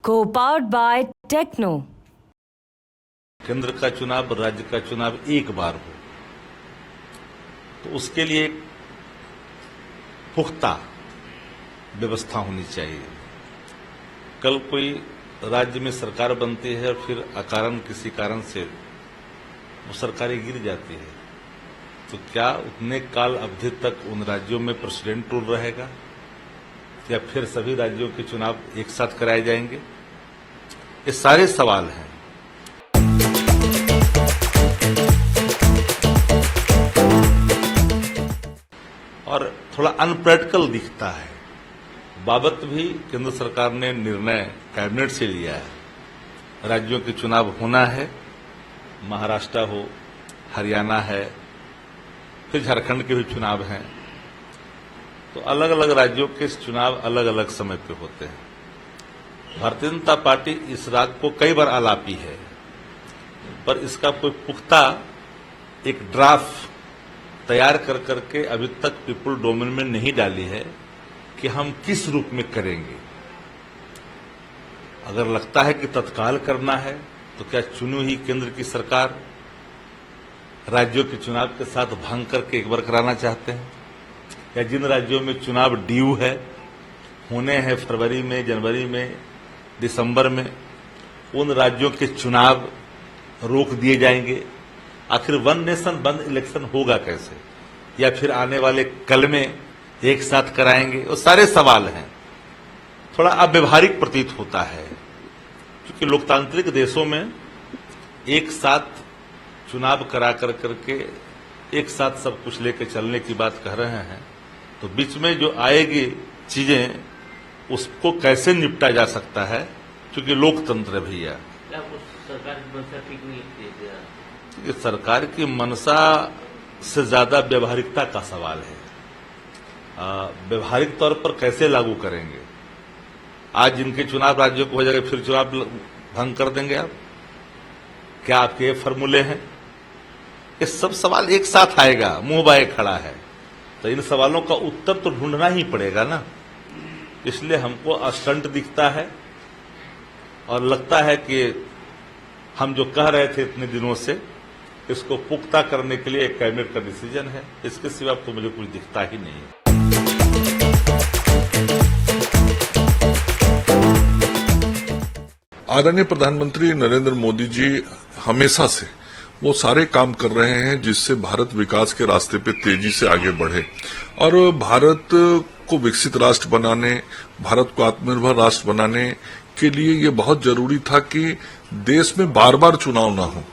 Co-powered by Techno. केंद्र का चुनाव, राज्य का चुनाव एक बार हो तो उसके लिए एक पुख्ता व्यवस्था होनी चाहिए। कल कोई राज्य में सरकार बनती है और फिर अकारण किसी कारण से वो सरकारें गिर जाती है, तो क्या उतने काल अवधि तक उन राज्यों में प्रेसिडेंट रूल रहेगा या फिर सभी राज्यों के चुनाव एक साथ कराए जाएंगे? ये सारे सवाल हैं। और थोड़ा अनप्रैक्टिकल दिखता है। बाबत भी केंद्र सरकार ने निर्णय कैबिनेट से लिया है। राज्यों के चुनाव होना है, महाराष्ट्र हो, हरियाणा है, फिर झारखंड के भी चुनाव हैं, तो अलग अलग राज्यों के चुनाव अलग अलग समय पे होते हैं। भारतीय जनता पार्टी इस राग को कई बार आलापी है, पर इसका कोई पुख्ता एक ड्राफ्ट तैयार कर करके अभी तक पीपुल डोमेन में नहीं डाली है कि हम किस रूप में करेंगे। अगर लगता है कि तत्काल करना है तो क्या चुनी हुई केंद्र की सरकार राज्यों के चुनाव के साथ भांग करके एक बार कराना चाहते हैं, या जिन राज्यों में चुनाव ड्यू है, होने हैं फरवरी में, जनवरी में, दिसंबर में, उन राज्यों के चुनाव रोक दिए जाएंगे? आखिर वन नेशन वन इलेक्शन होगा कैसे, या फिर आने वाले कल में एक साथ कराएंगे? वो सारे सवाल हैं। थोड़ा अव्यवहारिक प्रतीत होता है, क्योंकि लोकतांत्रिक देशों में एक साथ चुनाव करा कर करके एक साथ सब कुछ लेकर चलने की बात कह रहे हैं, तो बीच में जो आएगी चीजें उसको कैसे निपटा जा सकता है, क्योंकि लोकतंत्र है भैया। सरकार की मंशा ठीक नहीं लगती है। सरकार की मंशा से ज्यादा व्यवहारिकता का सवाल है। व्यवहारिक तौर पर कैसे लागू करेंगे? आज जिनके चुनाव राज्यों को हो जाएगा फिर चुनाव भंग कर देंगे आप? क्या आपके ये फॉर्मूले हैं? ये सब सवाल एक साथ आएगा, मुंह बाए खड़ा है, तो इन सवालों का उत्तर तो ढूंढना ही पड़ेगा ना। इसलिए हमको स्टंट दिखता है और लगता है कि हम जो कह रहे थे इतने दिनों से, इसको पुख्ता करने के लिए एक कैबिनेट का डिसीजन है। इसके सिवा तो मुझे कुछ दिखता ही नहीं है। आदरणीय प्रधानमंत्री नरेंद्र मोदी जी हमेशा से वो सारे काम कर रहे हैं जिससे भारत विकास के रास्ते पे तेजी से आगे बढ़े, और भारत को विकसित राष्ट्र बनाने, भारत को आत्मनिर्भर राष्ट्र बनाने के लिए ये बहुत जरूरी था कि देश में बार बार चुनाव ना हो,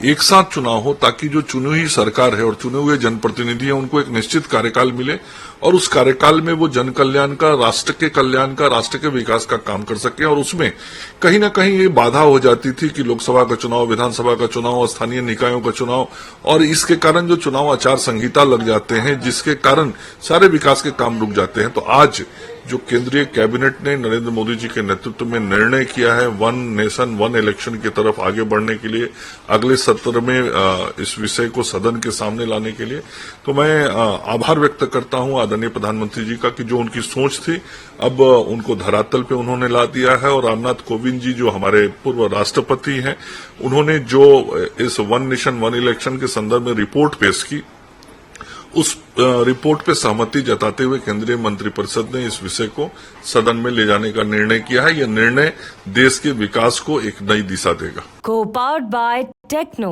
एक साथ चुनाव हो, ताकि जो चुनी हुई सरकार है और चुने हुए जनप्रतिनिधि हैं उनको एक निश्चित कार्यकाल मिले और उस कार्यकाल में वो जन कल्याण का, राष्ट्र के कल्याण का, राष्ट्र के विकास का काम कर सके। और उसमें कहीं ना कहीं ये बाधा हो जाती थी कि लोकसभा का चुनाव, विधानसभा का चुनाव, स्थानीय निकायों का चुनाव, और इसके कारण जो चुनाव आचार संहिता लग जाते हैं, जिसके कारण सारे विकास के काम रुक जाते हैं। तो आज जो केंद्रीय कैबिनेट ने नरेंद्र मोदी जी के नेतृत्व में निर्णय किया है वन नेशन वन इलेक्शन की तरफ आगे बढ़ने के लिए, अगले सत्र में इस विषय को सदन के सामने लाने के लिए, तो मैं आभार व्यक्त करता हूं आदरणीय प्रधानमंत्री जी का कि जो उनकी सोच थी अब उनको धरातल पे उन्होंने ला दिया है। और रामनाथ कोविंद जी जो हमारे पूर्व राष्ट्रपति हैं, उन्होंने जो इस वन नेशन वन इलेक्शन के संदर्भ में रिपोर्ट पेश की, उस रिपोर्ट पे सहमति जताते हुए केंद्रीय मंत्रिपरिषद ने इस विषय को सदन में ले जाने का निर्णय किया है। यह निर्णय देश के विकास को एक नई दिशा देगा। Co-powered by Techno.